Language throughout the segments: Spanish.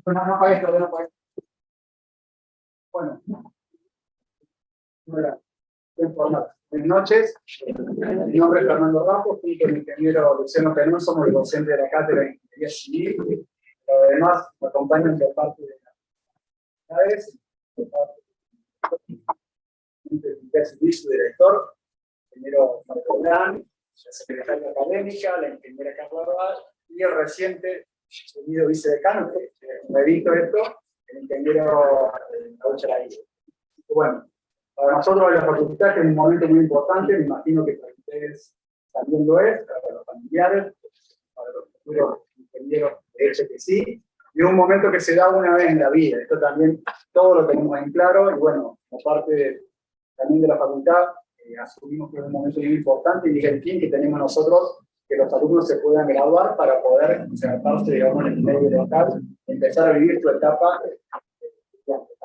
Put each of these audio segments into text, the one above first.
No apagues esto, no apagues. Bueno, buenas noches. Mi nombre es Fernando Ramos, junto al ingeniero Luciano Penón, somos el docente de la cátedra de Ingeniería Civil. Además, me acompañan de parte de las unidades, de parte de Ingeniería Civil, su director, el ingeniero Marco Blanc, la secretaria académica, la ingeniera Carla Abad, y el reciente seguido vicedecano, que me edito esto, el ingeniero Raúl Chalaí. Bueno, para nosotros la facultad es un momento muy importante, me imagino que para ustedes también lo es, para los familiares, para los futuros ingenieros, de hecho que sí, y un momento que se da una vez en la vida, esto también todos lo tenemos en claro, y bueno, como parte también de la facultad, asumimos que es un momento muy importante, y es el fin que tenemos nosotros, que los alumnos se puedan graduar para poder insertarse, digamos, en el medio local, empezar a vivir su etapa.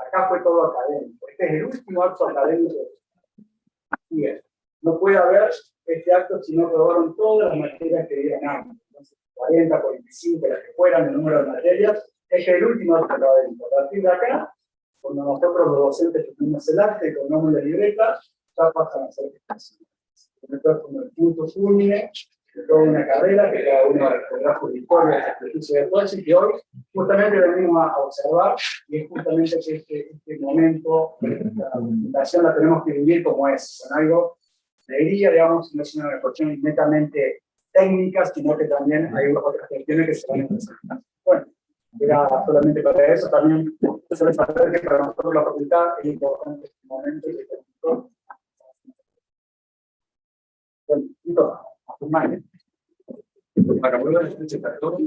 Acá fue todo académico. Este es el último acto académico. Así es. No puede haber este acto si no aprobaron todas las materias que dieron antes. Entonces, 40, 45, las que fueran, el número de materias. Este es el último acto académico. A partir de acá, cuando nosotros los docentes tenemos el acta con nombre de libreta, ya pasan a ser esto es como el punto culmine de toda una carrera que cada uno tendrá su historia, su ejercicio de todo, y que hoy justamente venimos a observar, y es justamente que este momento, esta presentación la tenemos que vivir como es, con algo de alegría, digamos, no es una cuestión netamente técnica, sino que también hay otras cuestiones que se van a presentar. Bueno, era solamente para eso, también saber que para nosotros la facultad es importante este momento y este momento. Bueno, y todo. Para buenas noches a todos.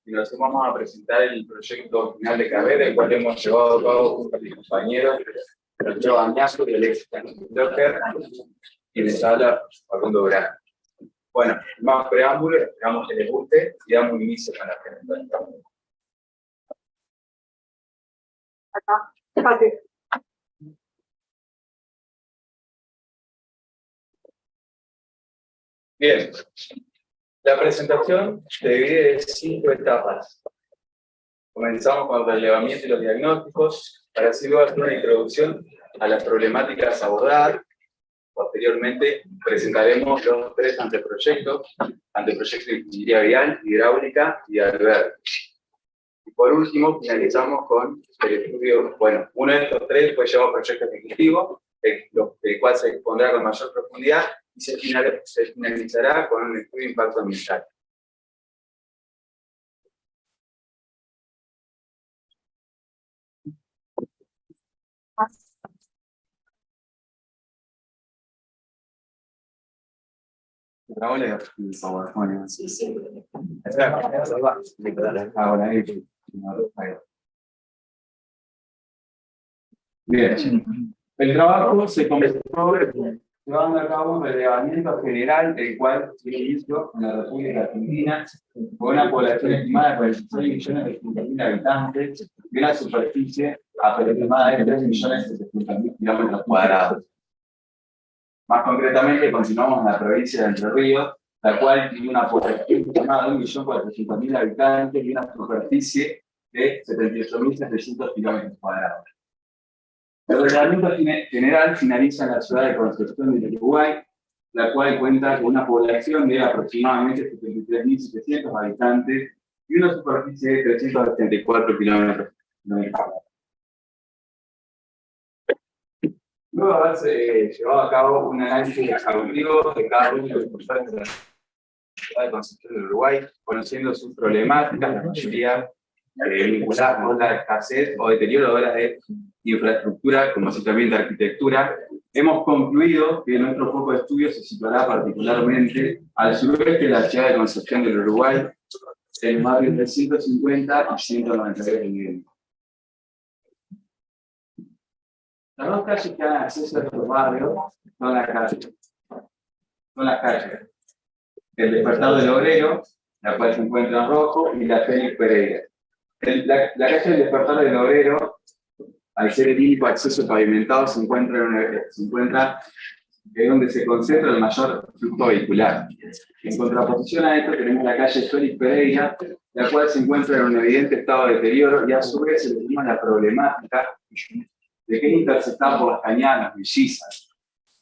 Nos vamos a presentar el proyecto final de carrera, el cual hemos llevado a cabo junto a mis compañeros, Joe Añazo y Alexis Docker, y les habla Facundo Grana. Bueno, más preámbulos, esperamos que les guste y damos inicio a la presentación. Acá. Bien, la presentación se divide en 5 etapas. Comenzamos con el relevamiento y los diagnósticos, para así luego hacer una introducción a las problemáticas a abordar. Posteriormente presentaremos los 3 anteproyectos de ingeniería vial, hidráulica y albergue. Y por último finalizamos con el estudio, bueno, uno de estos 3 fue llevado proyecto ejecutivo, el cual se expondrá con mayor profundidad, y se finalizará con un estudio de impacto ambiental. Bien, el trabajo se comenzó llevando a cabo un relevamiento general, el cual se inició en la República Argentina, con una población estimada de 46.000.000 habitantes y una superficie aproximada de 3.070.000 kilómetros cuadrados. Más concretamente, continuamos en la provincia de Entre Ríos, la cual tiene una población estimada de 1.400.000 habitantes y una superficie de 78.700 kilómetros cuadrados. El reglamento general finaliza en la ciudad de Concepción del Uruguay, la cual cuenta con una población de aproximadamente 73.700 habitantes y una superficie de 384 kilómetros cuadrados. Luego de haberse llevado a cabo un análisis exhaustivo de cada uno de los sectores de la ciudad de Concepción del Uruguay, conociendo sus problemáticas, la mayoría vinculadas con la escasez o deterioro de obras de infraestructura, como así también de arquitectura, hemos concluido que nuestro foco de estudio se situará particularmente al suroeste de la ciudad de Concepción del Uruguay, en barrios de 150 y 193 viviendas. Las 2 calles que dan acceso a estos barrios son las calles El Despertar del Obrero, la cual se encuentra en rojo, y la Félix Pereira. La calle del Despertar del Obrero, al ser el único acceso pavimentado, se encuentra que es donde se concentra el mayor flujo vehicular. En contraposición a esto tenemos la calle Félix Pereira, la cual se encuentra en un evidente estado de deterioro y a su vez se tenemos la problemática de que es interceptada por las cañadas mellizas.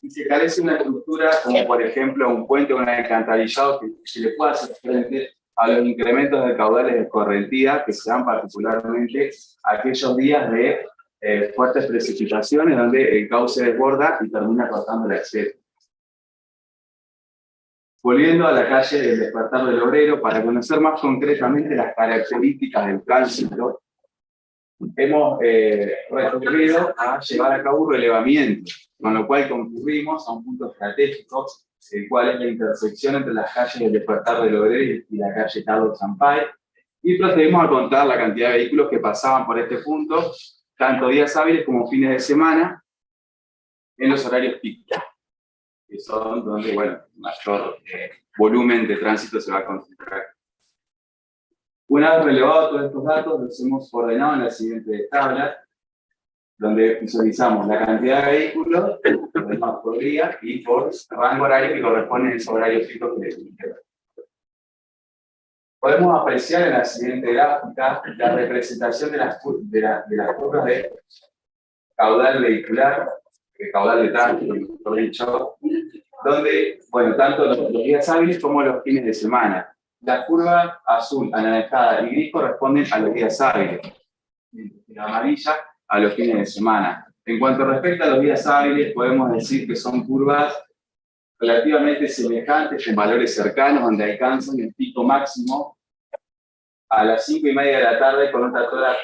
Y se carece de una estructura como por ejemplo un puente o un alcantarillado que se le pueda hacer frente a los incrementos de caudales de escorrentía que se dan particularmente aquellos días de fuertes precipitaciones donde el cauce desborda y termina cortando el acceso. Volviendo a la calle del Despertar del Obrero, para conocer más concretamente las características del tránsito, hemos recurrido a llevar a cabo un relevamiento, con lo cual concurrimos a un punto estratégico, el cual es la intersección entre las calles del Despertar del Obrero y la calle Carlos Sampaio, y procedimos a contar la cantidad de vehículos que pasaban por este punto, tanto días hábiles como fines de semana, en los horarios pico, que son donde, bueno, mayor volumen de tránsito se va a concentrar. Una vez relevados todos estos datos, los hemos ordenado en la siguiente tabla, donde visualizamos la cantidad de vehículos, ordenados por día y por rango horario que corresponde a esos horarios picos que les dije. Podemos apreciar en la siguiente gráfica la representación de las curvas de caudal vehicular, de caudal de tránsito, mejor dicho, donde, bueno, tanto los días hábiles como los fines de semana. La curva azul, anaranjada y gris corresponden a los días hábiles, y la amarilla a los fines de semana. En cuanto respecta a los días hábiles, podemos decir que son curvas relativamente semejantes, en valores cercanos, donde alcanzan el pico máximo a las 5:30 de la tarde, con otra hora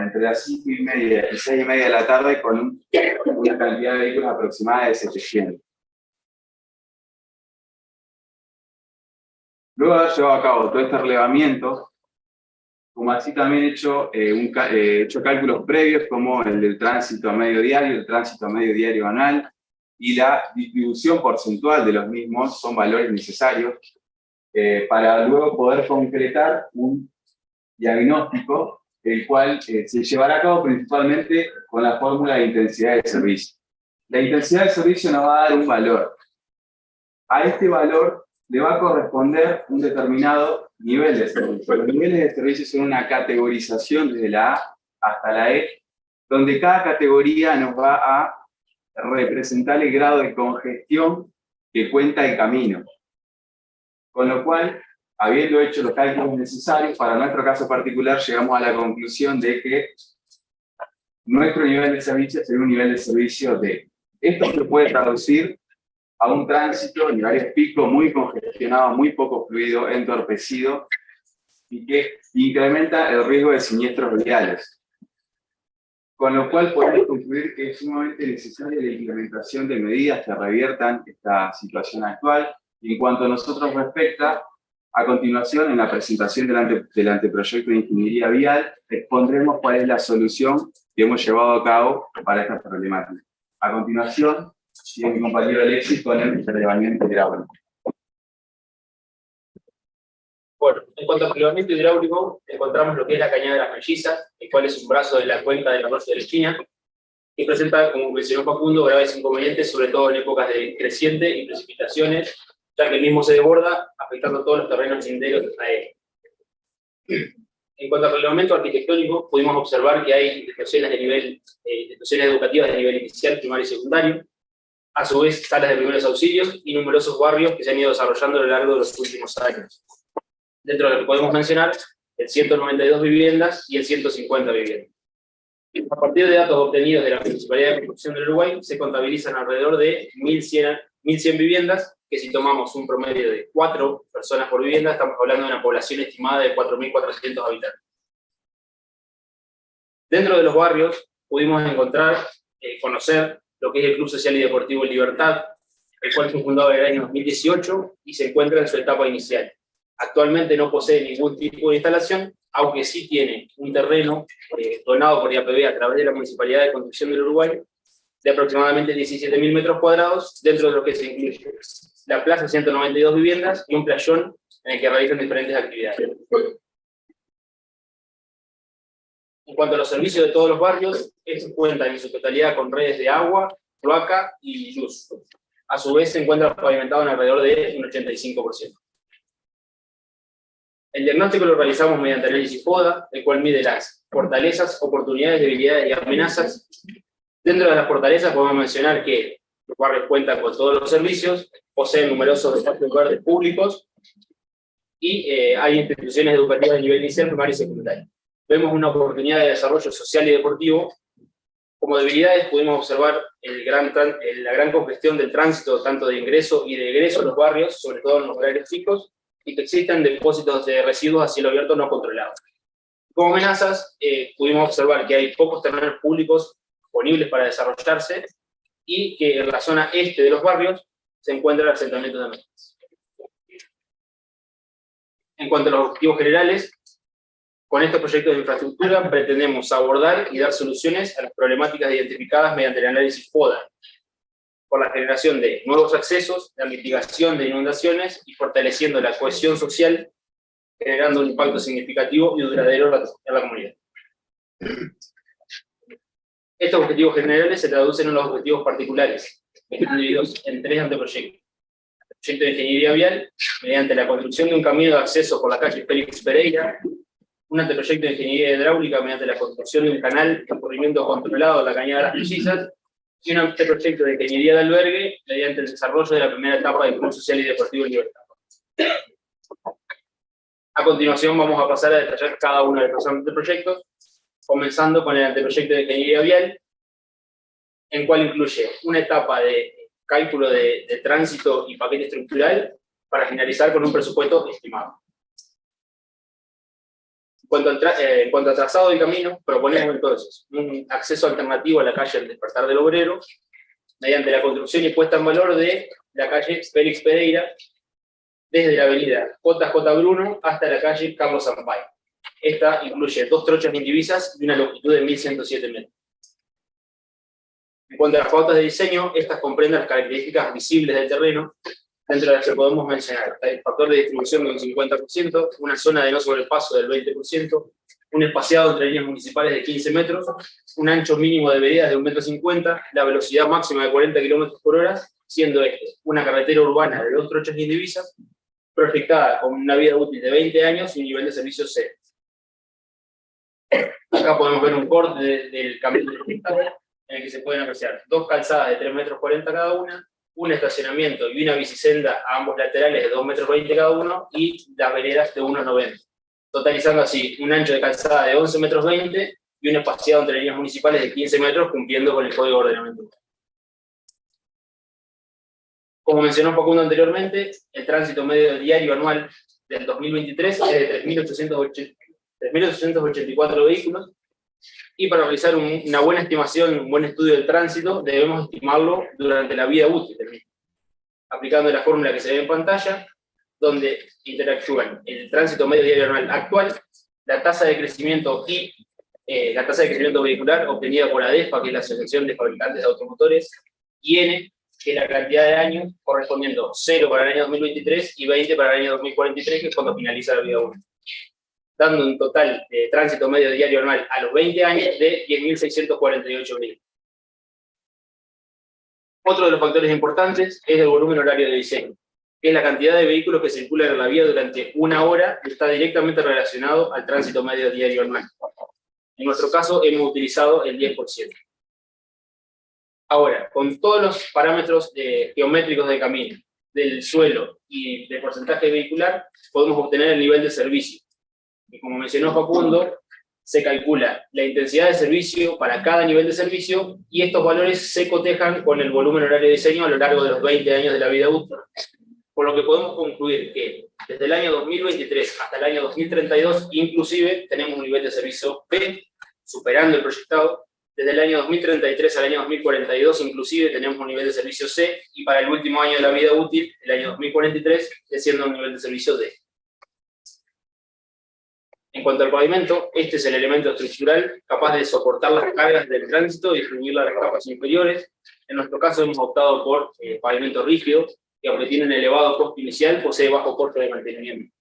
entre las 5:30 y 6:30 de la tarde, con una cantidad de vehículos aproximada de 700. Luego de haber llevado a cabo todo este relevamiento, como así también he hecho cálculos previos, como el del tránsito a medio diario, el tránsito a medio diario anual, y la distribución porcentual de los mismos son valores necesarios para luego poder concretar un diagnóstico, el cual se llevará a cabo principalmente con la fórmula de intensidad de servicio. La intensidad de servicio nos va a dar un valor. A este valor le va a corresponder un determinado nivel de servicio. Los niveles de servicio son una categorización desde la A hasta la E, donde cada categoría nos va a representar el grado de congestión que cuenta el camino. Con lo cual, habiendo hecho los cálculos necesarios, para nuestro caso particular llegamos a la conclusión de que nuestro nivel de servicio sería un nivel de servicio D. Esto se puede traducir a un tránsito en horarios pico muy congestionado, muy poco fluido, entorpecido, y que incrementa el riesgo de siniestros viales. Con lo cual podemos concluir que es sumamente necesaria la implementación de medidas que reviertan esta situación actual. Y en cuanto a nosotros respecta, a continuación, en la presentación del anteproyecto de ingeniería vial, expondremos cuál es la solución que hemos llevado a cabo para esta problemática. A continuación, sigue mi compañero Alexis con el relevamiento hidráulico. Bueno, en cuanto al relevamiento hidráulico, encontramos lo que es la cañada de las Mellizas, el cual es un brazo de la cuenca del arroyo de la China, que presenta, como mencionó Facundo, graves inconvenientes, sobre todo en épocas de creciente y precipitaciones, ya que el mismo se desborda, afectando todos los terrenos linderos a él. En cuanto al relevamiento arquitectónico, pudimos observar que hay instituciones educativas de nivel inicial, primario y secundario, a su vez salas de primeros auxilios y numerosos barrios que se han ido desarrollando a lo largo de los últimos años. Dentro de lo que podemos mencionar, el 192 viviendas y el 150 viviendas. A partir de datos obtenidos de la Municipalidad de Construcción del Uruguay, se contabilizan alrededor de 1.100 viviendas, que si tomamos un promedio de 4 personas por vivienda, estamos hablando de una población estimada de 4.400 habitantes. Dentro de los barrios pudimos conocer lo que es el Club Social y Deportivo Libertad, el cual fue fundado en el año 2018 y se encuentra en su etapa inicial. Actualmente no posee ningún tipo de instalación, aunque sí tiene un terreno donado por IAPB a través de la Municipalidad de Construcción del Uruguay, de aproximadamente 17.000 metros cuadrados, dentro de lo que se incluye la plaza 192 viviendas y un playón en el que realizan diferentes actividades. En cuanto a los servicios de todos los barrios, estos cuentan en su totalidad con redes de agua, cloaca y luz. a su vez se encuentra pavimentado en alrededor de un 85%. El diagnóstico lo realizamos mediante análisis FODA, el cual mide las fortalezas, oportunidades, debilidades y amenazas. Dentro de las fortalezas podemos mencionar que los barrios cuentan con todos los servicios, poseen numerosos espacios verdes públicos y hay instituciones educativas de nivel inicial, primario y secundario. Vemos una oportunidad de desarrollo social y deportivo. Como debilidades pudimos observar la gran congestión del tránsito, tanto de ingreso y de egreso a los barrios, sobre todo en los horarios chicos, y que existen depósitos de residuos a cielo abierto no controlados. Como amenazas, pudimos observar que hay pocos terrenos públicos disponibles para desarrollarse, y que en la zona este de los barrios se encuentra el asentamiento de amenazas. En cuanto a los objetivos generales, con estos proyectos de infraestructura pretendemos abordar y dar soluciones a las problemáticas identificadas mediante el análisis FODA, por la generación de nuevos accesos, la mitigación de inundaciones y fortaleciendo la cohesión social, generando un impacto significativo y duradero en la comunidad. Estos objetivos generales se traducen en los objetivos particulares, que están divididos en 3 anteproyectos. El proyecto de ingeniería vial, mediante la construcción de un camino de acceso por la calle Félix Pereira; un anteproyecto de ingeniería hidráulica, mediante la construcción de un canal de corrimiento controlado a la cañada de las Mellizas; y un anteproyecto de ingeniería de albergue, mediante el desarrollo de la primera etapa del Club Social y Deportivo en Libertad. A continuación vamos a pasar a detallar cada uno de los anteproyectos, comenzando con el anteproyecto de ingeniería vial, en cual incluye una etapa de cálculo de tránsito y paquete estructural, para finalizar con un presupuesto estimado. En cuanto al trazado del camino, proponemos entonces un acceso alternativo a la calle El Despertar del Obrero, mediante la construcción y puesta en valor de la calle Félix Pereira, desde la avenida JJ Bruno hasta la calle Carlos Sampaio. Esta incluye 2 trochas indivisas y una longitud de 1107 metros. En cuanto a las pautas de diseño, estas comprenden las características visibles del terreno, dentro de las que podemos mencionar el factor de distribución de un 50%, una zona de no sobrepaso del 20%, un espaciado entre líneas municipales de 15 metros, un ancho mínimo de veredas de 1,50 m, la velocidad máxima de 40 km/h, siendo una carretera urbana de 2 trochas indivisas, proyectada con una vida útil de 20 años y un nivel de servicio C. Acá podemos ver un corte del camino en el que se pueden apreciar 2 calzadas de 3,40 m cada una, un estacionamiento y una bicisenda a ambos laterales de 2,20 m cada uno, y las veredas de 1,90 m, totalizando así un ancho de calzada de 11,20 m y un espaciado entre líneas municipales de 15 metros, cumpliendo con el Código de Ordenamiento. Como mencionó Facundo anteriormente, el tránsito medio diario anual del 2023 es de 3.884 vehículos, y para realizar una buena estimación, un buen estudio del tránsito, debemos estimarlo durante la vida útil del mismo, aplicando la fórmula que se ve en pantalla, donde interactúan el tránsito medio diario anual actual, la tasa de crecimiento y la tasa de crecimiento vehicular obtenida por ADEFA, que es la Asociación de Fabricantes de Automotores, y N, que es la cantidad de años, correspondiendo 0 para el año 2023 y 20 para el año 2043, que es cuando finaliza la vida útil, dando un total de tránsito medio diario anual a los 20 años de 10.648 vehículos. Otro de los factores importantes es el volumen horario de diseño, que es la cantidad de vehículos que circulan en la vía durante 1 hora, y está directamente relacionado al tránsito medio diario anual. En nuestro caso hemos utilizado el 10%. Ahora, con todos los parámetros geométricos del camino, del suelo y del porcentaje vehicular, podemos obtener el nivel de servicio. Y como mencionó Facundo, se calcula la intensidad de servicio para cada nivel de servicio, y estos valores se cotejan con el volumen horario de diseño a lo largo de los 20 años de la vida útil. Por lo que podemos concluir que desde el año 2023 hasta el año 2032, inclusive, tenemos un nivel de servicio B, superando el proyectado. Desde el año 2033 al año 2042, inclusive, tenemos un nivel de servicio C, y para el último año de la vida útil, el año 2043, siendo un nivel de servicio D. En cuanto al pavimento, este es el elemento estructural capaz de soportar las cargas del tránsito y distribuirla a las capas inferiores. En nuestro caso hemos optado por pavimento rígido, que aunque tiene un elevado costo inicial, posee bajo costo de mantenimiento.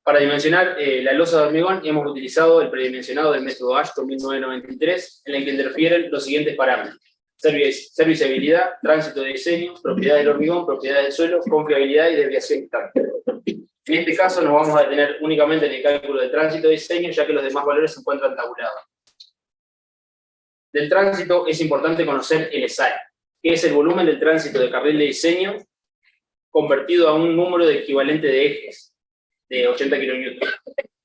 Para dimensionar la losa de hormigón, hemos utilizado el predimensionado del método Ashton 1993, en el que interfieren los siguientes parámetros: serviciabilidad, tránsito de diseño, propiedad del hormigón, propiedad del suelo, confiabilidad y desviación interna. En este caso nos vamos a detener únicamente en el cálculo de tránsito de diseño, ya que los demás valores se encuentran tabulados. Del tránsito es importante conocer el ESAI, que es el volumen del tránsito de carril de diseño convertido a un número de equivalente de ejes de 80 kN.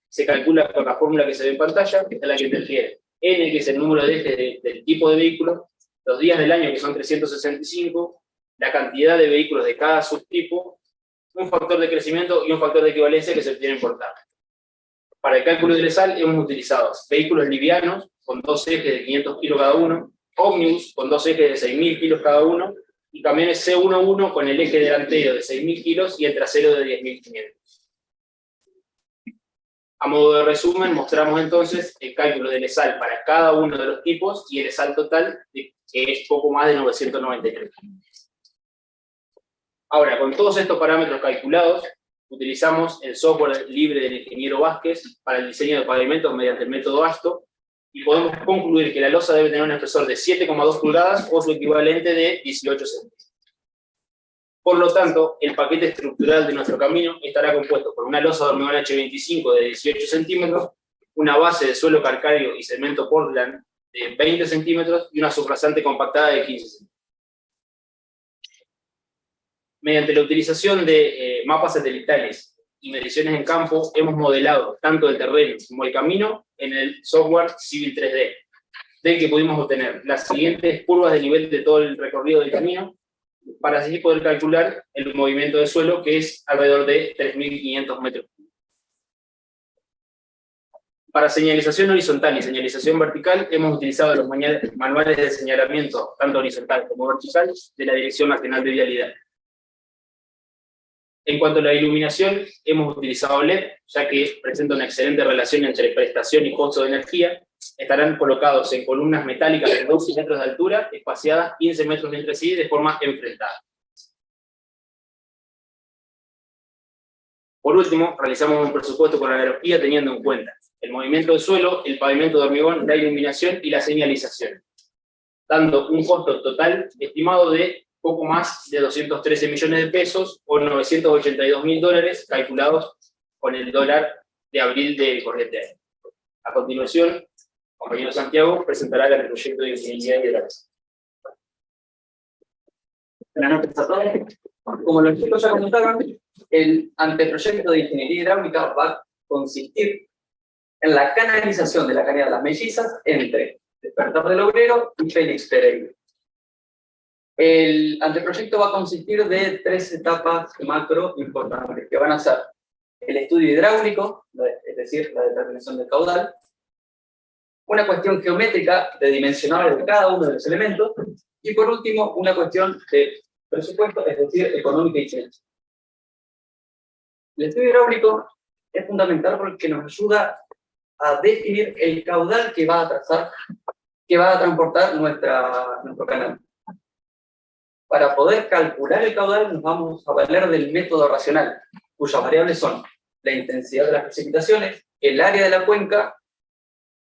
Se calcula con la fórmula que se ve en pantalla, que es la que interfiere. N, que es el número de ejes del tipo de vehículo, los días del año, que son 365, la cantidad de vehículos de cada subtipo, un factor de crecimiento y un factor de equivalencia que se obtienen por tabla. Para el cálculo del ESAL hemos utilizado vehículos livianos con 2 ejes de 500 kg cada uno, ómnibus con 2 ejes de 6.000 kg cada uno, y camiones C11 con el eje delantero de 6.000 kg y el trasero de 10.500. A modo de resumen, mostramos entonces el cálculo del ESAL para cada uno de los tipos y el ESAL total, que es poco más de 993. Ahora, con todos estos parámetros calculados, utilizamos el software libre del ingeniero Vázquez para el diseño de pavimentos mediante el método ASTO, y podemos concluir que la losa debe tener un espesor de 7,2 pulgadas o su equivalente de 18 centímetros. Por lo tanto, el paquete estructural de nuestro camino estará compuesto por una losa de hormigón H25 de 18 centímetros, una base de suelo calcáreo y cemento Portland de 20 centímetros y una subrasante compactada de 15 centímetros. Mediante la utilización de mapas satelitales y mediciones en campo, hemos modelado tanto el terreno como el camino en el software Civil 3D, del que pudimos obtener las siguientes curvas de nivel de todo el recorrido del camino, para así poder calcular el movimiento del suelo, que es alrededor de 3.500 metros. Para señalización horizontal y señalización vertical, hemos utilizado los manuales de señalamiento, tanto horizontal como vertical, de la Dirección Nacional de Vialidad. En cuanto a la iluminación, hemos utilizado LED, ya que presenta una excelente relación entre prestación y costo de energía. Estarán colocados en columnas metálicas de 12 metros de altura, espaciadas 15 metros entre sí de forma enfrentada. Por último, realizamos un presupuesto con analogía teniendo en cuenta el movimiento del suelo, el pavimento de hormigón, la iluminación y la señalización, dando un costo total estimado de poco más de 213 millones de pesos o 982.000 dólares calculados con el dólar de abril del corriente año. A continuación, el compañero Santiago presentará el proyecto de ingeniería hidráulica. Buenas noches a todos. Como los chicos ya comentaron, el anteproyecto de ingeniería hidráulica va a consistir en la canalización de la cañada de las Mellizas entre Despertar del Obrero y Félix Pereira. El anteproyecto va a consistir de 3 etapas macro importantes, que van a ser el estudio hidráulico, es decir, la determinación del caudal, una cuestión geométrica de dimensionado de cada uno de los elementos, y por último, una cuestión de presupuesto, es decir, económica y financiera. El estudio hidráulico es fundamental porque nos ayuda a definir el caudal que va a trazar, que va a transportar nuestro canal. Para poder calcular el caudal nos vamos a valer del método racional, cuyas variables son la intensidad de las precipitaciones, el área de la cuenca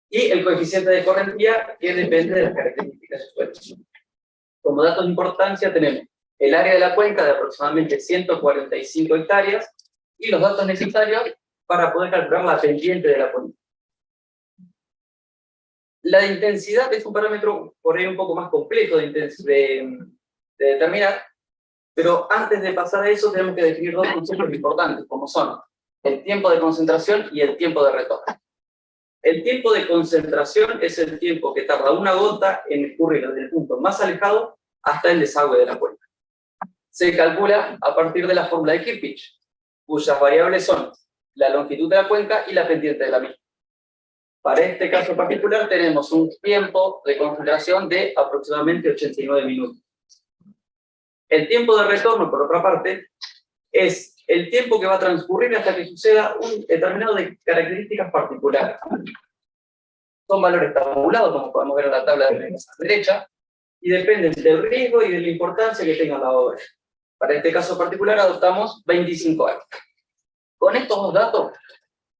y el coeficiente de correntía, que depende de las características del suelo. Como datos de importancia tenemos el área de la cuenca de aproximadamente 145 hectáreas y los datos necesarios para poder calcular la pendiente de la cuenca. La intensidad es un parámetro por ahí un poco más complejo de determinar, pero antes de pasar a eso tenemos que definir dos conceptos importantes, como son el tiempo de concentración y el tiempo de retorno. El tiempo de concentración es el tiempo que tarda una gota en escurrir desde el punto más alejado hasta el desagüe de la cuenca. Se calcula a partir de la fórmula de Kirchhoff, cuyas variables son la longitud de la cuenca y la pendiente de la misma. Para este caso particular tenemos un tiempo de concentración de aproximadamente 89 minutos. El tiempo de retorno, por otra parte, es el tiempo que va a transcurrir hasta que suceda un determinado de características particulares. Son valores tabulados, como podemos ver en la tabla de la derecha, y dependen del riesgo y de la importancia que tenga la obra. Para este caso particular adoptamos 25 años. Con estos dos datos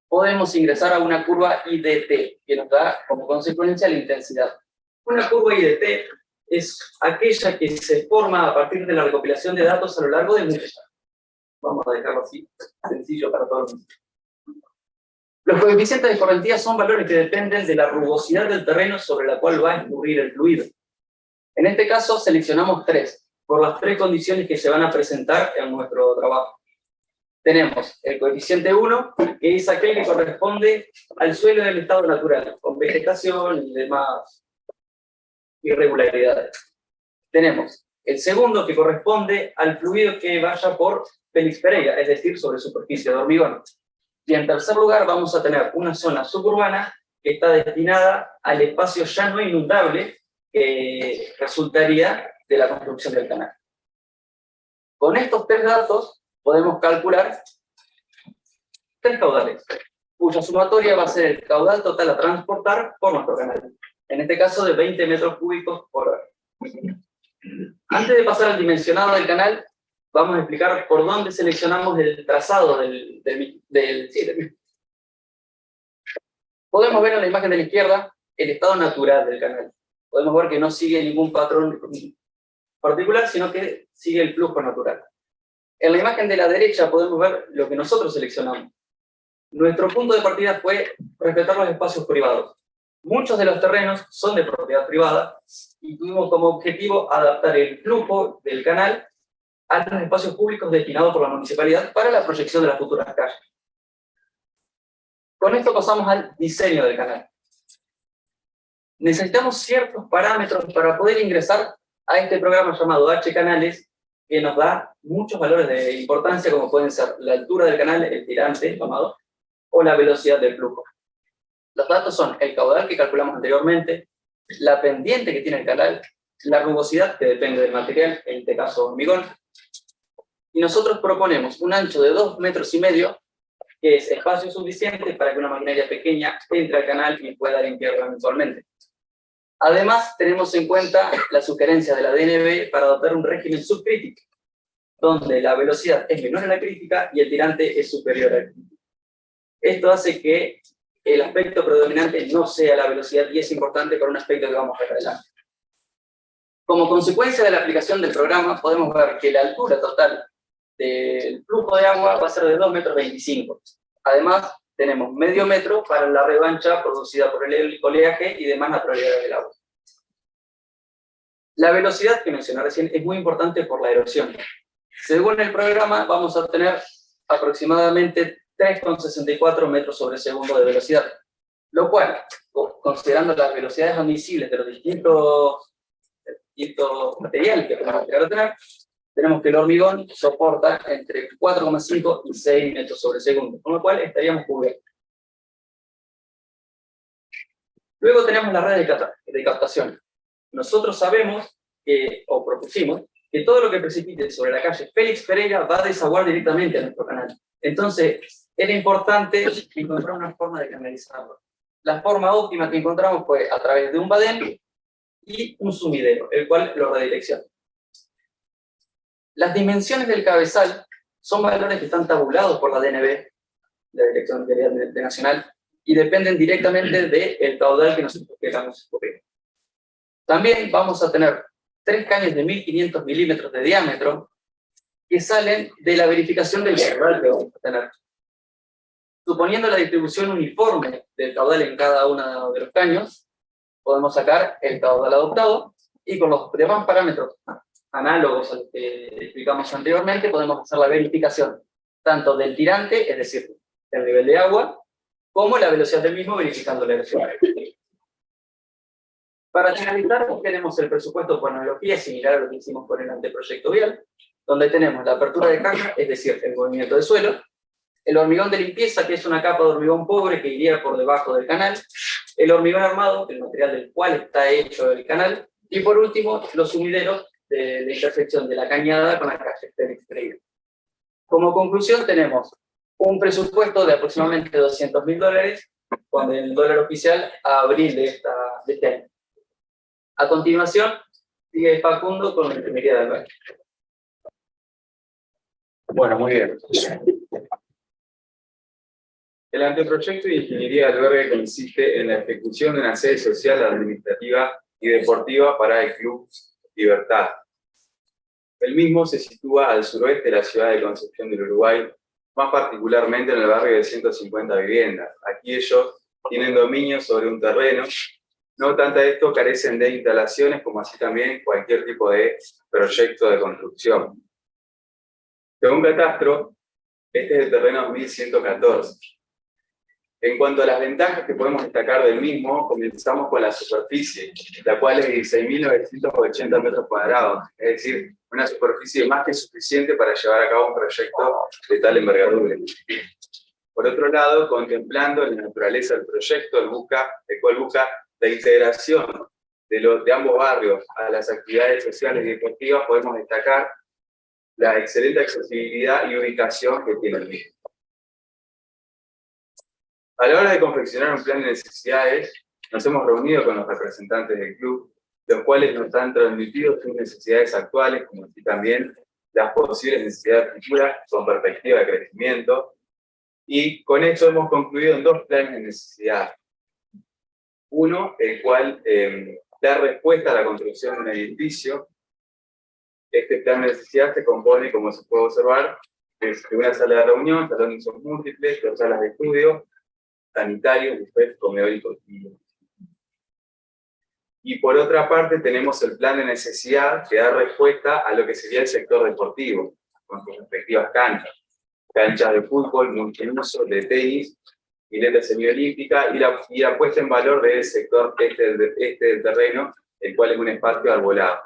podemos ingresar a una curva IDT, que nos da como consecuencia la intensidad. Una curva IDT es aquella que se forma a partir de la recopilación de datos a lo largo de muchos años. Vamos a dejarlo así, sencillo para todos. Los coeficientes de escorrentía son valores que dependen de la rugosidad del terreno sobre la cual va a escurrir el fluido. En este caso seleccionamos 3, por las 3 condiciones que se van a presentar en nuestro trabajo. Tenemos el coeficiente 1, que es aquel que corresponde al suelo en el estado natural, con vegetación y demás irregularidades. Tenemos el segundo, que corresponde al fluido que vaya por Félix Pereira, es decir, sobre superficie de hormigón. Y en tercer lugar vamos a tener una zona suburbana que está destinada al espacio llano inundable que resultaría de la construcción del canal. Con estos 3 datos podemos calcular 3 caudales, cuya sumatoria va a ser el caudal total a transportar por nuestro canal, en este caso de 20 metros cúbicos por hora. Antes de pasar al dimensionado del canal, vamos a explicar por dónde seleccionamos el trazado del Podemos ver en la imagen de la izquierda el estado natural del canal. Podemos ver que no sigue ningún patrón particular, sino que sigue el flujo natural. En la imagen de la derecha podemos ver lo que nosotros seleccionamos. Nuestro punto de partida fue respetar los espacios privados. Muchos de los terrenos son de propiedad privada y tuvimos como objetivo adaptar el flujo del canal a los espacios públicos destinados por la municipalidad para la proyección de las futuras calles. Con esto pasamos al diseño del canal. Necesitamos ciertos parámetros para poder ingresar a este programa llamado H-Canales, que nos da muchos valores de importancia, como pueden ser la altura del canal, el tirante llamado, o la velocidad del flujo. Los datos son el caudal que calculamos anteriormente, la pendiente que tiene el canal, la rugosidad que depende del material, en este caso hormigón, y nosotros proponemos un ancho de 2,5 metros, que es espacio suficiente para que una maquinaria pequeña entre al canal y pueda limpiarla mensualmente. Además, tenemos en cuenta la sugerencia de la DNB para adoptar un régimen subcrítico, donde la velocidad es menor a la crítica y el tirante es superior al crítico. Esto hace que el aspecto predominante no sea la velocidad, y es importante por un aspecto que vamos a ver adelante. Como consecuencia de la aplicación del programa, podemos ver que la altura total del flujo de agua va a ser de 2,25 metros. Además, tenemos medio metro para la revancha producida por el oleaje y demás naturalidades del agua. La velocidad que mencioné recién es muy importante por la erosión. Según el programa, vamos a tener aproximadamente 3,64 metros sobre segundo de velocidad, lo cual, considerando las velocidades admisibles de los distintos materiales que podemos llegar a tener, tenemos que el hormigón soporta entre 4,5 y 6 metros sobre segundo, con lo cual estaríamos cubiertos. Luego tenemos la red de captación. Nosotros sabemos o propusimos, que todo lo que precipite sobre la calle Félix Pereira va a desaguar directamente a nuestro canal. Entonces, era importante encontrar una forma de canalizarlo. La forma óptima que encontramos fue a través de un badén y un sumidero, el cual lo redirecciona. Las dimensiones del cabezal son valores que están tabulados por la DNB, la Dirección de Nacional, y dependen directamente del caudal que nosotros queramos cubrir. También vamos a tener 3 caños de 1500 milímetros de diámetro que salen de la verificación del caudal que vamos a tener. Suponiendo la distribución uniforme del caudal en cada uno de los caños, podemos sacar el caudal adoptado, y con los demás parámetros análogos a los que explicamos anteriormente, podemos hacer la verificación tanto del tirante, es decir, del nivel de agua, como la velocidad del mismo, verificando la erosión. Para finalizar, tenemos el presupuesto por analogía, similar a lo que hicimos con el anteproyecto vial, donde tenemos la apertura de caja, es decir, el movimiento de suelo, el hormigón de limpieza, que es una capa de hormigón pobre que iría por debajo del canal, el hormigón armado, el material del cual está hecho el canal, y por último, los sumideros de la intersección de la cañada con la calle Félix Pereira. Como conclusión, tenemos un presupuesto de aproximadamente $200.000, con el dólar oficial a abril de este año. A continuación, sigue Facundo con la ingeniería de albergue. Bueno, muy bien. El anteproyecto de ingeniería de albergue consiste en la ejecución de una sede social administrativa y deportiva para el Club Libertad. El mismo se sitúa al suroeste de la ciudad de Concepción del Uruguay, más particularmente en el barrio de 150 viviendas. Aquí ellos tienen dominio sobre un terreno. No obstante a esto, carecen de instalaciones, como así también cualquier tipo de proyecto de construcción. Según Catastro, este es el terreno 2114. En cuanto a las ventajas que podemos destacar del mismo, comenzamos con la superficie, la cual es de 16.980 metros cuadrados, es decir, una superficie más que suficiente para llevar a cabo un proyecto de tal envergadura. Por otro lado, contemplando la naturaleza del proyecto, el cual busca la integración de ambos barrios a las actividades sociales y deportivas, podemos destacar la excelente accesibilidad y ubicación que tiene el mismo. A la hora de confeccionar un plan de necesidades, nos hemos reunido con los representantes del club, los cuales nos han transmitido sus necesidades actuales, como así también las posibles necesidades futuras con perspectiva de crecimiento, y con esto hemos concluido en dos planes de necesidad. Uno, el cual da respuesta a la construcción de un edificio. Este plan de necesidad se compone, como se puede observar, de una sala de reunión, salón de usos múltiples, dos salas de estudio, sanitario, buffet, comedor y cocina. Y por otra parte tenemos el plan de necesidad que da respuesta a lo que sería el sector deportivo, con sus respectivas canchas de fútbol, multiuso, de tenis, pileta semiolímpica, y la puesta en valor del sector este del terreno, el cual es un espacio arbolado.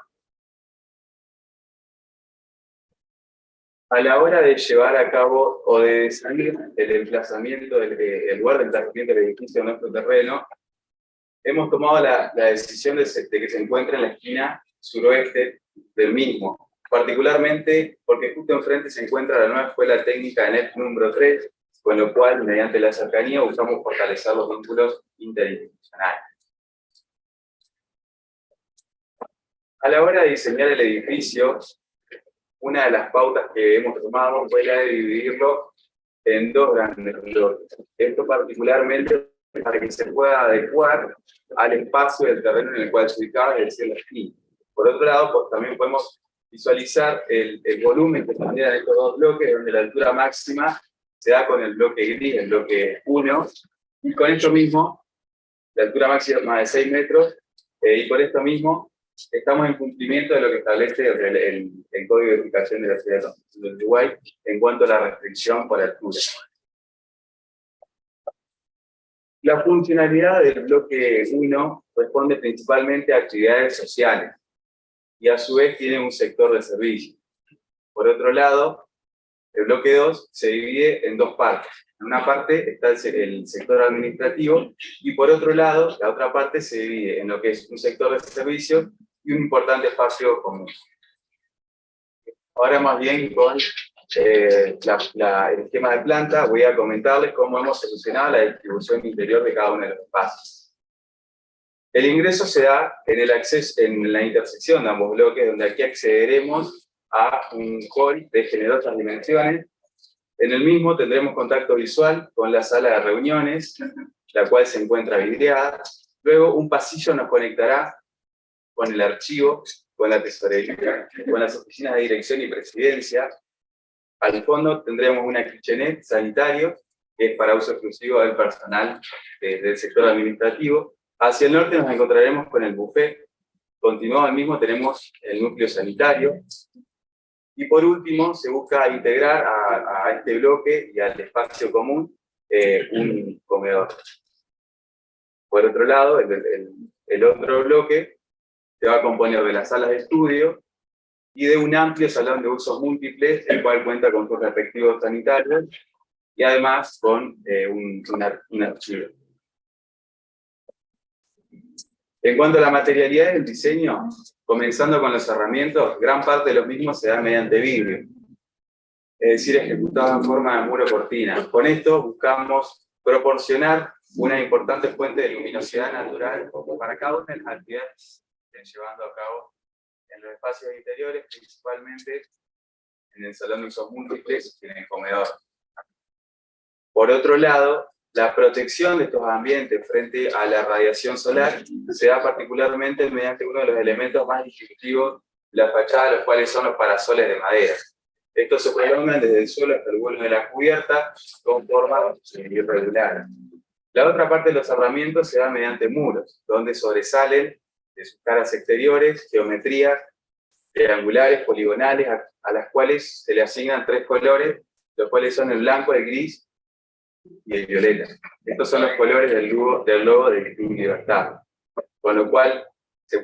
A la hora de llevar a cabo o de decidir el emplazamiento, el lugar de emplazamiento del edificio de nuestro terreno, hemos tomado la decisión de que se encuentre en la esquina suroeste del mismo, particularmente porque justo enfrente se encuentra la nueva escuela técnica ENEP número 3, con lo cual, mediante la cercanía, buscamos fortalecer los vínculos interinstitucionales. A la hora de diseñar el edificio, una de las pautas que hemos tomado fue la de dividirlo en dos grandes bloques. Esto particularmente para que se pueda adecuar al espacio del terreno en el cual se ubicaba, es decir, la esquina. Por otro lado, pues, también podemos visualizar el volumen que generan estos dos bloques, donde la altura máxima se da con el bloque gris, el bloque 1, y con esto mismo, la altura máxima es más de 6 metros, y por esto mismo, estamos en cumplimiento de lo que establece el Código de Edificación de la Ciudad de Concepción del Uruguay en cuanto a la restricción por altura. La funcionalidad del bloque 1 responde principalmente a actividades sociales y a su vez tiene un sector de servicios. Por otro lado, el bloque 2 se divide en dos partes. En una parte está el sector administrativo y por otro lado, la otra parte se divide en lo que es un sector de servicios y un importante espacio común. Ahora más bien con el esquema de planta voy a comentarles cómo hemos solucionado la distribución interior de cada uno de los espacios. El ingreso se da en la intersección de ambos bloques, donde aquí accederemos a un hall de generosas dimensiones. En el mismo tendremos contacto visual con la sala de reuniones, la cual se encuentra vidriada. Luego un pasillo nos conectará con el archivo, con la tesorería, con las oficinas de dirección y presidencia. Al fondo tendremos una kitchenette sanitario, que es para uso exclusivo del personal del sector administrativo. Hacia el norte nos encontraremos con el buffet. Continuado al mismo tenemos el núcleo sanitario. Y por último, se busca integrar a este bloque y al espacio común un comedor. Por otro lado, el otro bloque se va a componer de las salas de estudio y de un amplio salón de usos múltiples, el cual cuenta con sus respectivos sanitarios y además con un archivo. En cuanto a la materialidad del diseño, comenzando con los cerramientos, gran parte de los mismos se da mediante vidrio, es decir, ejecutado en forma de muro cortina. Con esto buscamos proporcionar una importante fuente de luminosidad natural para cada una de las actividades que estén llevando a cabo en los espacios interiores, principalmente en el salón de usos múltiples y en el comedor. Por otro lado, La protección de estos ambientes frente a la radiación solar se da particularmente mediante uno de los elementos más distintivos de la fachada, los cuales son los parasoles de madera. Estos se prolongan desde el suelo hasta el vuelo de la cubierta con formas irregulares. La otra parte de los cerramientos se da mediante muros, donde sobresalen de sus caras exteriores geometrías triangulares, poligonales, a las cuales se le asignan 3 colores, los cuales son el blanco, el gris y el violeta. Estos son los colores del logo del Club Libertad. Con lo cual,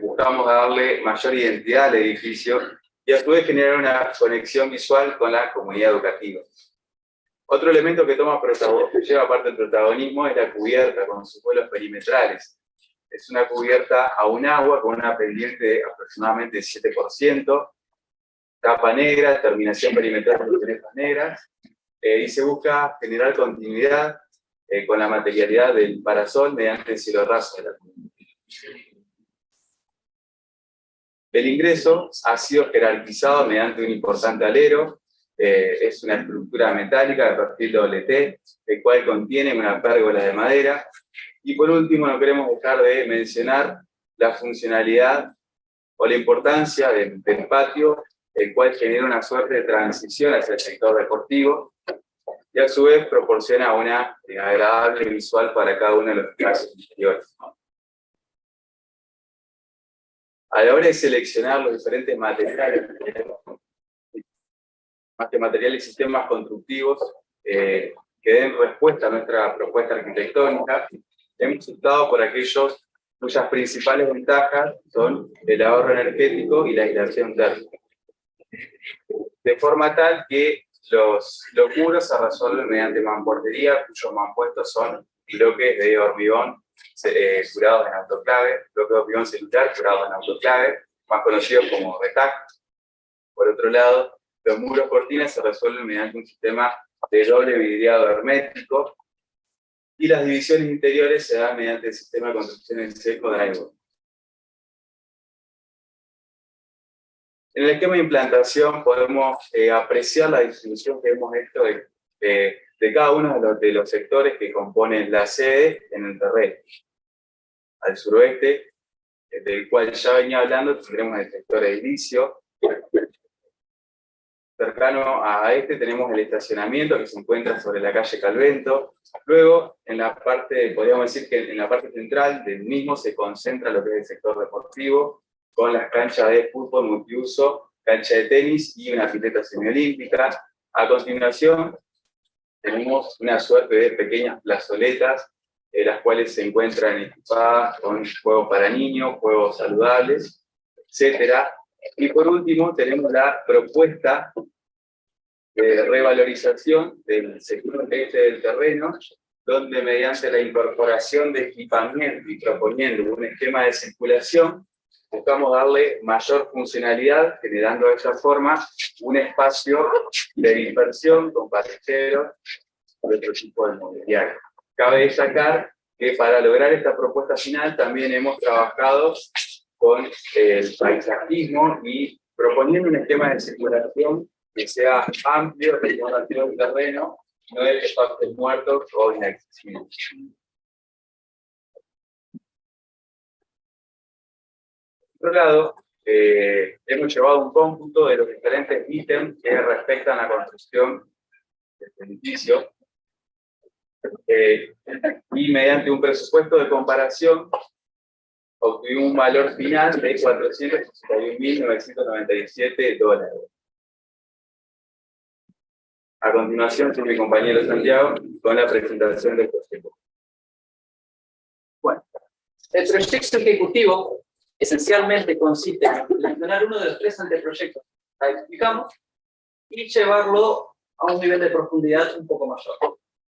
buscamos darle mayor identidad al edificio y a su vez generar una conexión visual con la comunidad educativa. Otro elemento que lleva parte del protagonismo es la cubierta con sus vuelos perimetrales. Es una cubierta a un agua con una pendiente de aproximadamente 7%, tapa negra, terminación perimetral con lunetas negras, y se busca generar continuidad con la materialidad del parasol mediante el cielo raso de la comunidad. El ingreso ha sido jerarquizado mediante un importante alero, es una estructura metálica de perfil doble-T, el cual contiene una pérgola de madera. Y por último, no queremos dejar de mencionar la funcionalidad o la importancia del patio, el cual genera una suerte de transición hacia el sector deportivo, y a su vez proporciona una agradable visual para cada uno de los espacios interiores. A la hora de seleccionar los diferentes materiales, más que materiales y sistemas constructivos, que den respuesta a nuestra propuesta arquitectónica, hemos optado por aquellos cuyas principales ventajas son el ahorro energético y la aislación térmica. De forma tal que los muros se resuelven mediante mamportería, cuyos mampuestos son bloques de hormigón curados en autoclave, bloques de hormigón celular curados en autoclave, más conocidos como RETAC. Por otro lado, los muros cortinas se resuelven mediante un sistema de doble vidriado hermético, y las divisiones interiores se dan mediante el sistema de construcción en seco drywall. En el esquema de implantación podemos apreciar la distribución que hemos hecho de cada uno de los sectores que componen la sede en el terreno. Al suroeste, del cual ya venía hablando, tendremos el sector edilicio. Cercano a este tenemos el estacionamiento que se encuentra sobre la calle Calvento. Luego, podríamos decir que en la parte central del mismo se concentra lo que es el sector deportivo, con las canchas de fútbol multiuso, cancha de tenis y una pileta semiolímpica. A continuación, tenemos una suerte de pequeñas plazoletas, las cuales se encuentran equipadas con juegos para niños, juegos saludables, etc. Y por último, tenemos la propuesta de revalorización del sector este del terreno, donde mediante la incorporación de equipamiento y proponiendo un esquema de circulación, buscamos darle mayor funcionalidad, generando de esta forma un espacio de dispersión con parrilleros y otro tipo de mobiliario. Cabe destacar que para lograr esta propuesta final también hemos trabajado con el paisajismo y proponiendo un esquema de circulación que sea amplio, recorrido del terreno, no de espacios muertos o inaccesibles. Por otro lado, hemos llevado un cómputo de los diferentes ítems que respectan a la construcción del edificio, y mediante un presupuesto de comparación obtuvimos un valor final de $461.997. A continuación, soy mi compañero Santiago con la presentación del proyecto. Bueno, el proyecto ejecutivo esencialmente consiste en seleccionar uno de los 3 anteproyectos que explicamos y llevarlo a un nivel de profundidad un poco mayor.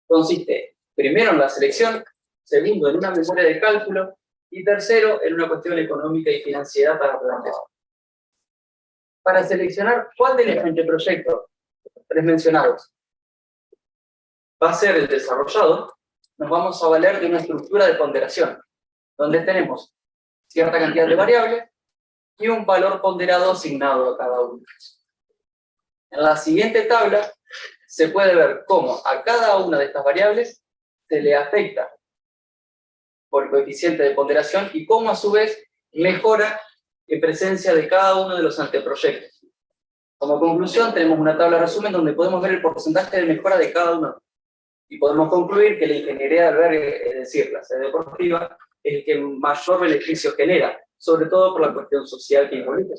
Consiste, primero, en la selección, segundo, en una memoria de cálculo, y tercero, en una cuestión económica y financiera para plantear. Para seleccionar cuál de los anteproyectos 3 mencionados va a ser el desarrollado, nos vamos a valer de una estructura de ponderación, donde tenemos cierta cantidad de variables y un valor ponderado asignado a cada uno. En la siguiente tabla se puede ver cómo a cada una de estas variables se le afecta por el coeficiente de ponderación y cómo a su vez mejora en presencia de cada uno de los anteproyectos. Como conclusión tenemos una tabla de resumen donde podemos ver el porcentaje de mejora de cada uno. Y podemos concluir que la ingeniería de albergue, es decir, la sede deportiva, es el que mayor beneficio genera, sobre todo por la cuestión social que involucra.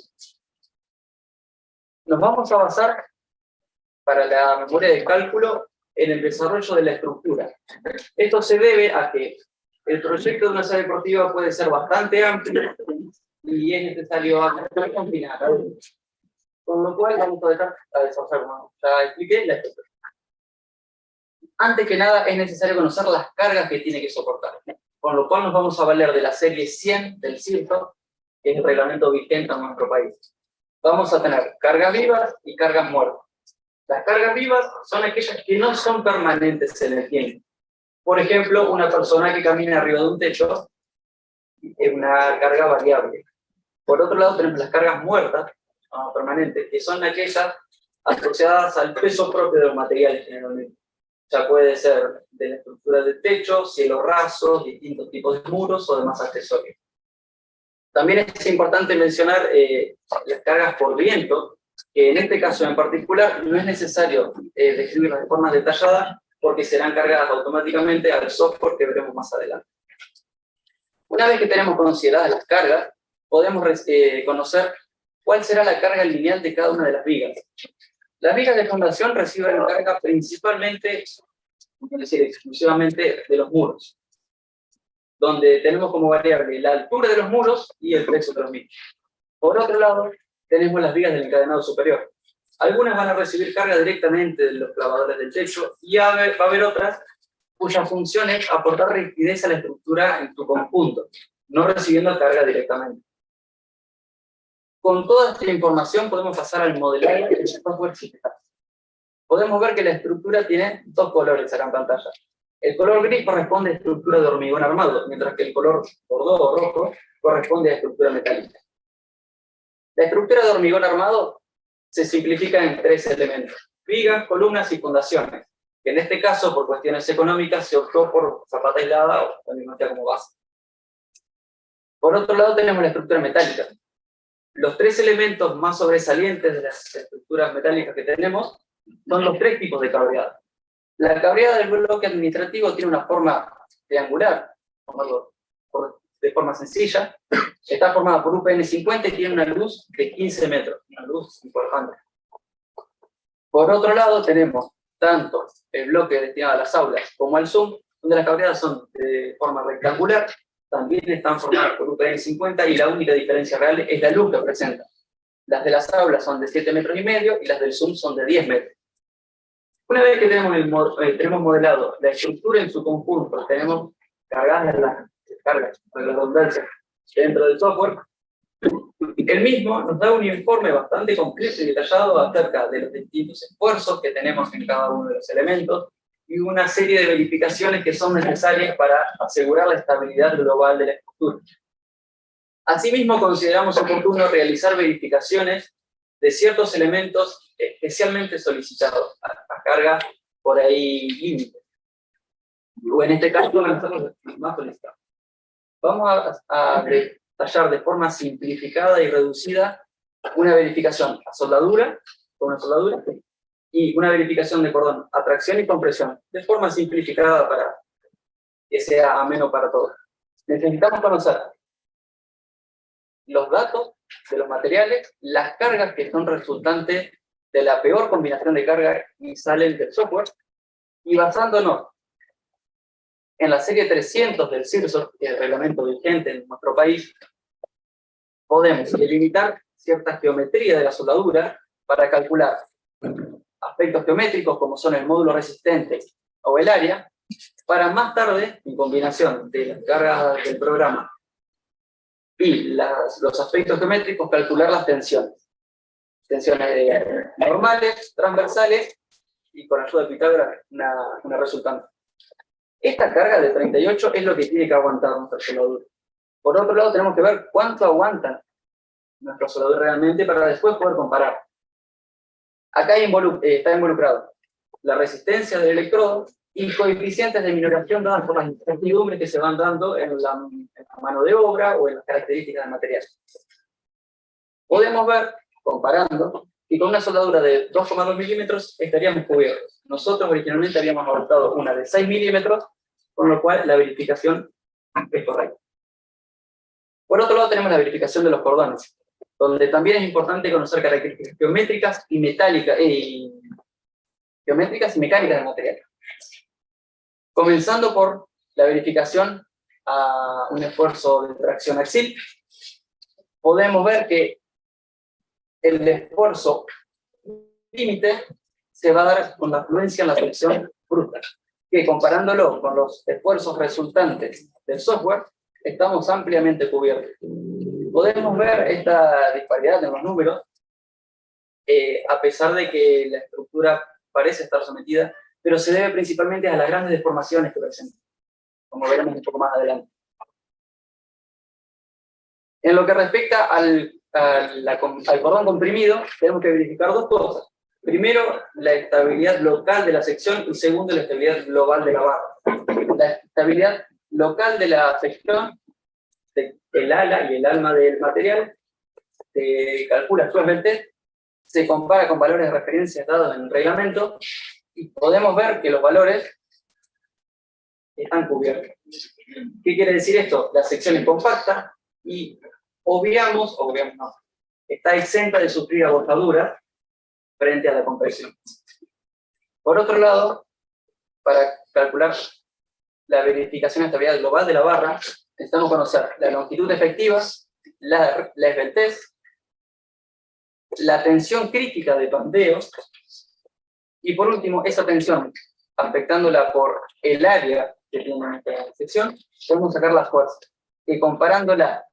Nos vamos a basar para la memoria de cálculo en el desarrollo de la estructura. Esto se debe a que el proyecto de una sede deportiva puede ser bastante amplio y es necesario combinar. Con lo cual vamos a dejar a desarrollar, como ya expliqué, la estructura. Antes que nada es necesario conocer las cargas que tiene que soportar, con lo cual nos vamos a valer de la serie 100 del CIRTO, que es el reglamento vigente en nuestro país. Vamos a tener cargas vivas y cargas muertas. Las cargas vivas son aquellas que no son permanentes en el tiempo. Por ejemplo, una persona que camina arriba de un techo es una carga variable. Por otro lado tenemos las cargas muertas, permanentes, que son aquellas asociadas al peso propio de los materiales generalmente. Ya puede ser de la estructura del techo, cielo raso, distintos tipos de muros o demás accesorios. También es importante mencionar las cargas por viento, que en este caso en particular no es necesario describirlas de forma detallada porque serán cargadas automáticamente al software que veremos más adelante. Una vez que tenemos consideradas las cargas, podemos conocer cuál será la carga lineal de cada una de las vigas. Las vigas de fundación reciben carga principalmente, es decir, exclusivamente de los muros, donde tenemos como variable la altura de los muros y el peso de los mismos. Por otro lado, tenemos las vigas del encadenado superior. Algunas van a recibir carga directamente de los clavadores del techo y va a haber otras cuya función es aportar rigidez a la estructura en su conjunto, no recibiendo carga directamente. Con toda esta información podemos pasar al modelado del software digital. Podemos ver que la estructura tiene dos colores acá en pantalla. El color gris corresponde a estructura de hormigón armado, mientras que el color bordó o rojo corresponde a estructura metálica. La estructura de hormigón armado se simplifica en tres elementos: vigas, columnas y fundaciones, que en este caso, por cuestiones económicas, se optó por zapata aislada o también como base. Por otro lado tenemos la estructura metálica. Los tres elementos más sobresalientes de las estructuras metálicas que tenemos son los tres tipos de cableado. La cableada del bloque administrativo tiene una forma triangular, de forma sencilla. Está formada por UPN 50 y tiene una luz de 15 metros, una luz importante. Por otro lado tenemos tanto el bloque destinado a las aulas como al Zoom, donde las cableadas son de forma rectangular, también están formadas por UPN 50 y la única diferencia real es la luz que presentan. Las de las aulas son de 7,5 metros y las del Zoom son de 10 metros. Una vez que tenemos modelado la estructura en su conjunto, tenemos cargadas las cargas, la redundancia, dentro del software, el mismo nos da un informe bastante completo y detallado acerca de los distintos esfuerzos que tenemos en cada uno de los elementos y una serie de verificaciones que son necesarias para asegurar la estabilidad global de la estructura. Asimismo, consideramos oportuno realizar verificaciones de ciertos elementos especialmente solicitados, a carga por ahí límite. O en este caso, los más solicitados. Vamos a detallar de forma simplificada y reducida una verificación a soldadura, con una soldadura, y una verificación de cordón a tracción y compresión, de forma simplificada para que sea ameno para todos. Necesitamos conocer los datos de los materiales, las cargas que son resultantes de la peor combinación de carga y salen del software, y basándonos en la serie 300 del CIRSO, que es el reglamento vigente en nuestro país, podemos delimitar cierta geometría de la soldadura para calcular aspectos geométricos como son el módulo resistente o el área, para más tarde, en combinación de las cargas del programa y los aspectos geométricos, calcular las tensiones. Tensiones normales, transversales y con ayuda de Pitágoras una resultante. Esta carga de 38 es lo que tiene que aguantar nuestra soldadura. Por otro lado, tenemos que ver cuánto aguantan nuestra soldadura realmente para después poder comparar. Acá está involucrado la resistencia del electrodo y coeficientes de minoración dadas por las incertidumbres que se van dando en la mano de obra o en las características del material. Podemos ver, comparando, que con una soldadura de 2,2 milímetros estaríamos cubiertos. Nosotros originalmente habíamos adoptado una de 6 milímetros, con lo cual la verificación es correcta. Por otro lado tenemos la verificación de los cordones, donde también es importante conocer características geométricas y mecánicas del material. Comenzando por la verificación a un esfuerzo de tracción axial, podemos ver que el esfuerzo límite se va a dar con la fluencia en la sección bruta, que comparándolo con los esfuerzos resultantes del software, estamos ampliamente cubiertos. Podemos ver esta disparidad en los números, a pesar de que la estructura parece estar sometida, pero se debe principalmente a las grandes deformaciones que presenta, como veremos un poco más adelante. En lo que respecta al cordón comprimido, tenemos que verificar dos cosas. Primero, la estabilidad local de la sección, y segundo, la estabilidad global de la barra. La estabilidad local de la sección, el ala y el alma del material, se calcula actualmente, se compara con valores de referencia dados en el reglamento, y podemos ver que los valores están cubiertos. ¿Qué quiere decir esto? La sección es compacta y obviamos no, está exenta de sufrir abortaduras frente a la compresión. Por otro lado, para calcular la verificación de estabilidad global de la barra, necesitamos conocer la longitud efectiva, la esbeltez, la tensión crítica de pandeo, y por último, esa tensión, afectándola por el área que tiene esta sección, podemos sacar la fuerza, que comparándola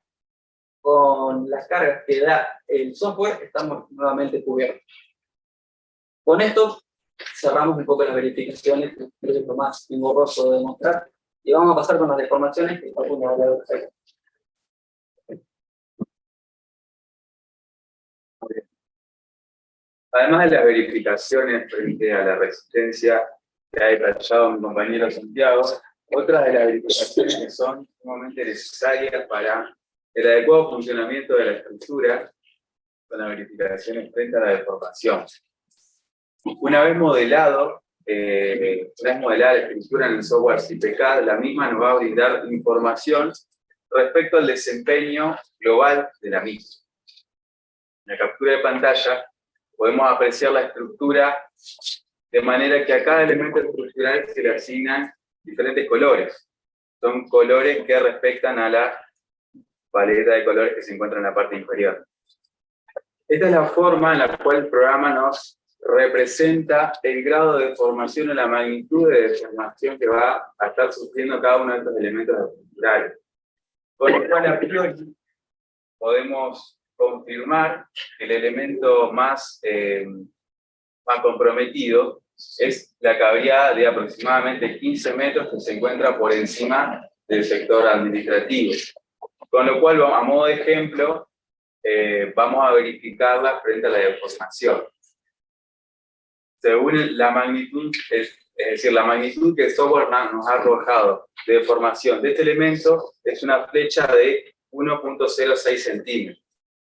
con las cargas que da el software, estamos nuevamente cubiertos. Con esto cerramos un poco las verificaciones, que creo que es lo más engorroso de demostrar, y vamos a pasar con las deformaciones que Facundo va a hablar de. Además de las verificaciones frente a la resistencia que ha detallado mi compañero Santiago, otras de las verificaciones que son sumamente necesarias para el adecuado funcionamiento de la estructura son las verificaciones frente a la deformación. Una vez modelada la estructura en el software CPK, la misma nos va a brindar información respecto al desempeño global de la misma. En la captura de pantalla podemos apreciar la estructura de manera que a cada elemento estructural se le asignan diferentes colores. Son colores que respectan a la paleta de colores que se encuentra en la parte inferior. Esta es la forma en la cual el programa nos representa el grado de deformación o la magnitud de deformación que va a estar sufriendo cada uno de estos elementos estructurales. Con lo cual, a priori, podemos confirmar que el elemento más comprometido es la cavidad de aproximadamente 15 metros que se encuentra por encima del sector administrativo. Con lo cual, a modo de ejemplo, vamos a verificarla frente a la deformación. Según la magnitud, es decir, la magnitud que el software nos ha arrojado de deformación de este elemento es una flecha de 1.06 centímetros.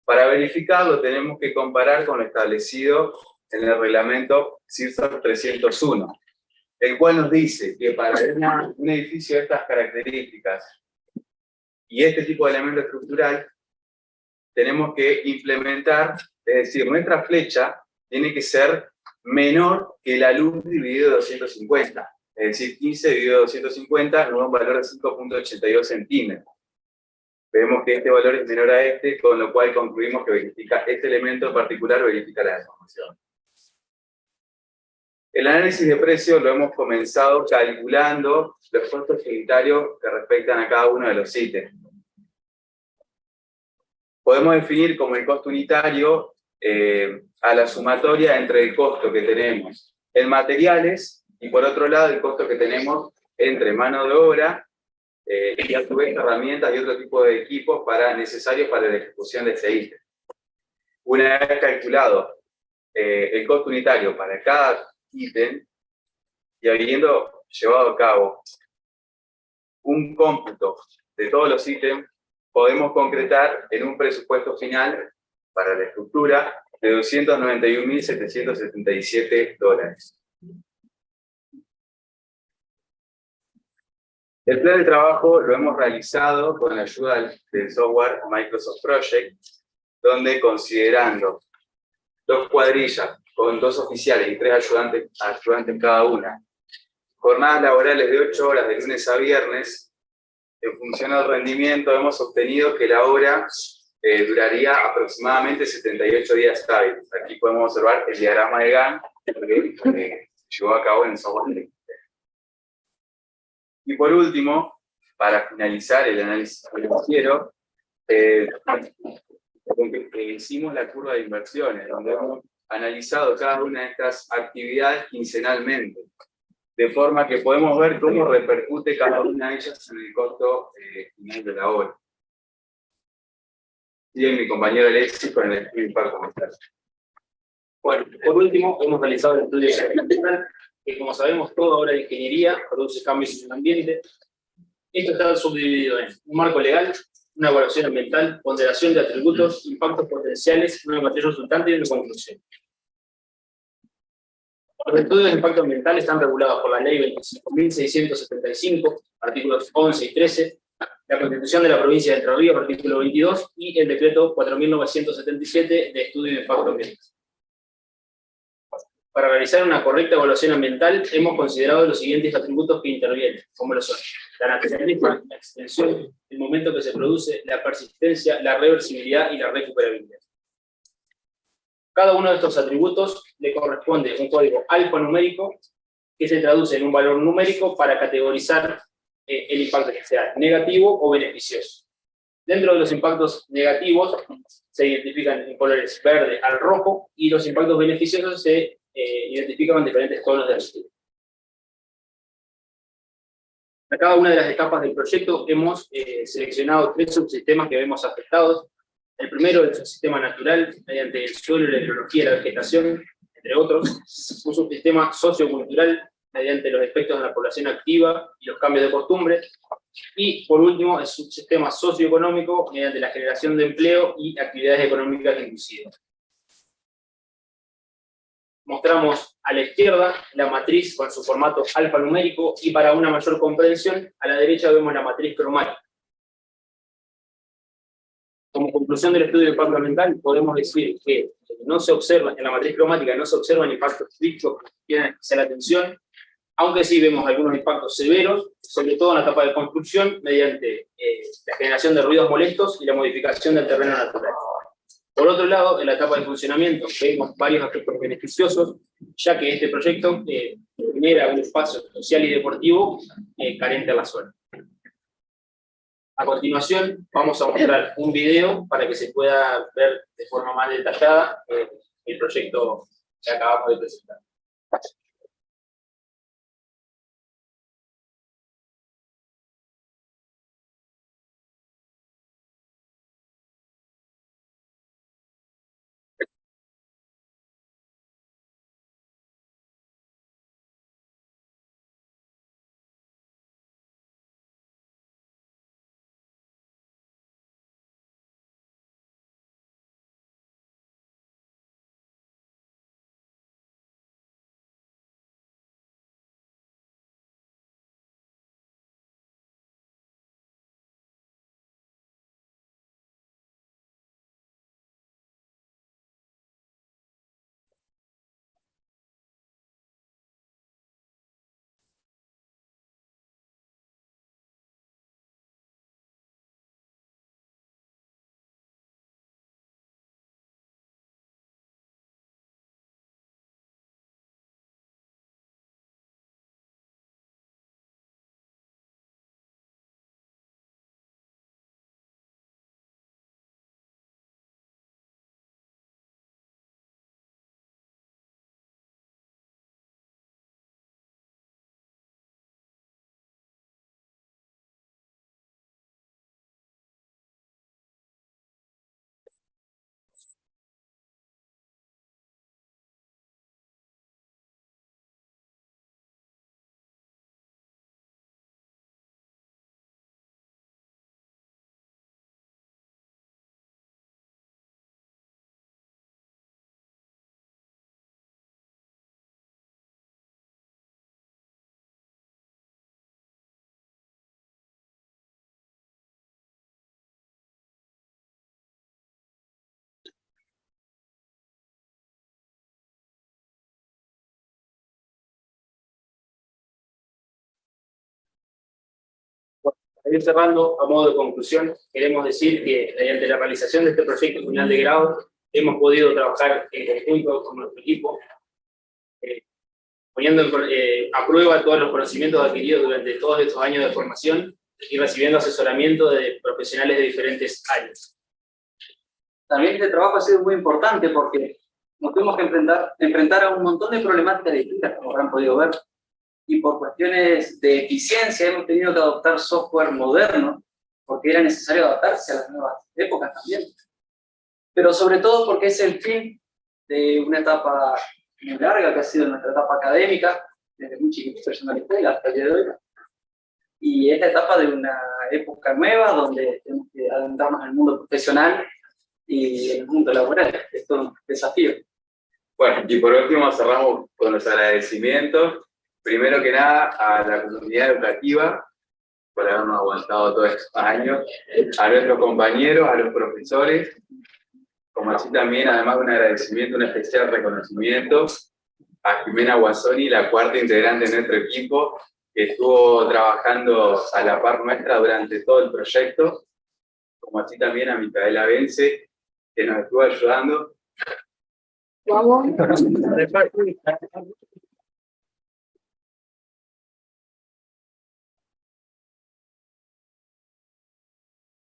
Para verificarlo tenemos que comparar con lo establecido en el reglamento CIRSA 301, el cual nos dice que para un edificio de estas características y este tipo de elemento estructural, tenemos que implementar, es decir, nuestra flecha tiene que ser menor que la luz dividido de 250, es decir, 15 dividido de 250 nos da un valor de 5.82 centímetros. Vemos que este valor es menor a este, con lo cual concluimos que verifica este elemento en particular, verifica la deformación. El análisis de precios lo hemos comenzado calculando los costos unitarios que respectan a cada uno de los ítems. Podemos definir como el costo unitario a la sumatoria entre el costo que tenemos en materiales y por otro lado el costo que tenemos entre mano de obra y a su vez herramientas y otro tipo de equipos necesarios para la ejecución de ese ítem. Una vez calculado el costo unitario para cada ítem y habiendo llevado a cabo un cómputo de todos los ítems, podemos concretar en un presupuesto final para la estructura de $291.777. El plan de trabajo lo hemos realizado con la ayuda del software Microsoft Project, donde considerando 2 cuadrillas con 2 oficiales y 3 ayudantes cada una, jornadas laborales de 8 horas de lunes a viernes, en función al rendimiento hemos obtenido que la obra duraría aproximadamente 78 días hábiles. Aquí podemos observar el diagrama de Gantt que se llevó a cabo en el software. Y por último, para finalizar el análisis financiero, hicimos la curva de inversiones, donde hemos analizado cada una de estas actividades quincenalmente, de forma que podemos ver cómo repercute cada una de ellas en el costo final de la obra. Sigue mi compañero Alexis con el estudio de impacto ambiental. Bueno, por último, hemos realizado el estudio de impacto ambiental, que como sabemos, toda obra de ingeniería produce cambios en el ambiente. Esto está subdividido en un marco legal, una evaluación ambiental, ponderación de atributos, impactos potenciales, una materia resultante y una conclusión. Los estudios de impacto ambiental están regulados por la Ley 25.675, artículos 11 y 13, la Constitución de la Provincia de Entre Ríos, artículo 22, y el decreto 4.977 de estudio de impacto ambiental. Para realizar una correcta evaluación ambiental, hemos considerado los siguientes atributos que intervienen, como lo son: la naturaleza, la extensión, el momento que se produce, la persistencia, la reversibilidad y la recuperabilidad. Cada uno de estos atributos le corresponde un código alfanumérico que se traduce en un valor numérico para categorizar el impacto que sea negativo o beneficioso. Dentro de los impactos negativos se identifican en colores verde al rojo y los impactos beneficiosos se identifican en diferentes tonos de azul. A cada una de las etapas del proyecto hemos seleccionado 3 subsistemas que vemos afectados. El primero es el subsistema natural, mediante el suelo, la hidrología y la vegetación, entre otros. Un subsistema sociocultural, mediante los efectos de la población activa y los cambios de costumbre. Y, por último, el subsistema socioeconómico, mediante la generación de empleo y actividades económicas inclusivas. Mostramos a la izquierda la matriz con su formato alfanumérico y para una mayor comprensión, a la derecha vemos la matriz cromática. Como conclusión del estudio de impacto ambiental, podemos decir que no se observa, en la matriz cromática no se observan impactos críticos que tienen especial atención, aunque sí vemos algunos impactos severos, sobre todo en la etapa de construcción, mediante la generación de ruidos molestos y la modificación del terreno natural. Por otro lado, en la etapa de funcionamiento vemos varios aspectos beneficiosos, ya que este proyecto genera un espacio social y deportivo carente a la zona. A continuación, vamos a mostrar un video para que se pueda ver de forma más detallada el proyecto que acabamos de presentar. Para ir cerrando, a modo de conclusión, queremos decir que mediante la realización de este proyecto final de grado, hemos podido trabajar en conjunto con nuestro equipo, poniendo a prueba todos los conocimientos adquiridos durante todos estos años de formación y recibiendo asesoramiento de profesionales de diferentes áreas. También este trabajo ha sido muy importante porque nos tuvimos que enfrentar a un montón de problemáticas distintas, como habrán podido ver, y por cuestiones de eficiencia hemos tenido que adoptar software moderno, porque era necesario adaptarse a las nuevas épocas también. Pero sobre todo porque es el fin de una etapa muy larga, que ha sido nuestra etapa académica, desde muy chiquitito yendo a la escuela hasta el día de hoy. Y esta etapa de una época nueva, donde tenemos que adentrarnos en el mundo profesional y en el mundo laboral. Es todo un desafío. Bueno, y por último cerramos con los agradecimientos. Primero que nada a la comunidad educativa por habernos aguantado todos estos años, a nuestros compañeros, a los profesores, como así también, además de un agradecimiento, un especial reconocimiento a Jimena Guasoni, la cuarta integrante de nuestro equipo, que estuvo trabajando a la par nuestra durante todo el proyecto, como así también a Micaela Vence, que nos estuvo ayudando. Vamos.